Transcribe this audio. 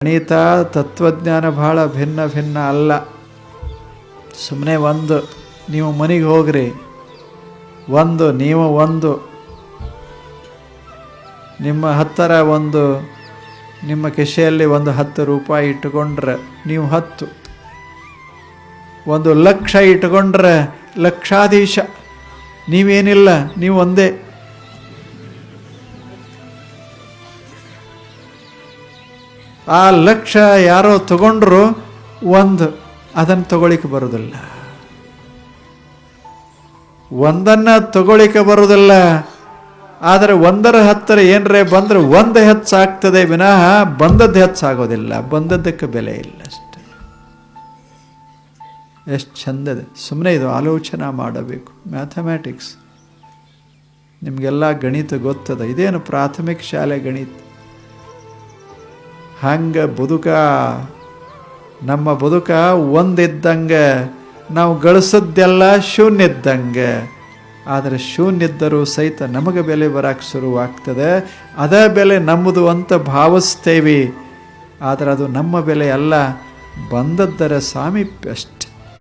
ಗಣಿತ ತತ್ವಜ್ಞಾನ ಭಾಳ ಭಿನ್ನ ಭಿನ್ನ ಅಲ್ಲ. ಸುಮ್ಮನೆ ಒಂದು ನೀವು ಮನೆಗೆ ಹೋಗ್ರಿ, ನೀವು ನಿಮ್ಮ ಹತ್ತಿರ ನಿಮ್ಮ ಕಿಸೆಯಲ್ಲಿ 10 ರೂಪಾಯಿ ಇಟ್ಟುಕೊಂಡ್ರೆ ನೀವು 10, 1 ಲಕ್ಷ ಇಟ್ಟುಕೊಂಡ್ರೆ ಲಕ್ಷಾಧೀಶ. ನೀವೇನಿಲ್ಲ, ನೀವು ಒಂದೇ. ಆ ಲಕ್ಷ ಯಾರೋ ತಗೊಂಡ್ರು ಅದನ್ನು ತಗೊಳಿಕ್ಕೆ ಬರೋದಿಲ್ಲ, ಒಂದನ್ನು ತಗೊಳಿಕ್ಕೆ ಬರೋದಿಲ್ಲ. ಆದರೆ 1ರ ಹತ್ತಿರ ಏನರೇ ಬಂದರೆ 1 ಹೆಚ್ಚಾಗ್ತದೆ ವಿನಃ ಬಂದದ್ದು ಹೆಚ್ಚಾಗೋದಿಲ್ಲ. ಬಂದದ್ದಕ್ಕೆ ಬೆಲೆ ಇಲ್ಲ ಅಷ್ಟೆ. ಎಷ್ಟು ಚಂದದೆ. ಸುಮ್ಮನೆ ಇದು ಆಲೋಚನೆ ಮಾಡಬೇಕು. ಮ್ಯಾಥಮ್ಯಾಟಿಕ್ಸ್ ನಿಮಗೆಲ್ಲ ಗಣಿತ ಗೊತ್ತದ. ಇದೇನು ಪ್ರಾಥಮಿಕ ಶಾಲೆ ಗಣಿತ. ಹಂಗೆ ನಮ್ಮ ಬದುಕ ಒಂದಿದ್ದಂಗೆ, ನಾವು ಗಳಿಸೋದೆಲ್ಲ ಶೂನ್ಯ ಇದ್ದಂಗೆ. ಆದರೆ ಶೂನ್ಯ ಇದ್ದರೂ ಸಹಿತ ನಮಗೆ ಬೆಲೆ ಬರೋಕ್ಕೆ ಶುರುವಾಗ್ತದೆ. ಅದೇ ಬೆಲೆ ನಮ್ಮದು ಅಂತ ಭಾವಿಸ್ತೇವೆ, ಆದರೆ ಅದು ನಮ್ಮ ಬೆಲೆ ಅಲ್ಲ, ಬಂದದ್ದರ ಸಾಮೀಪ್ಯ ಅಷ್ಟೆ.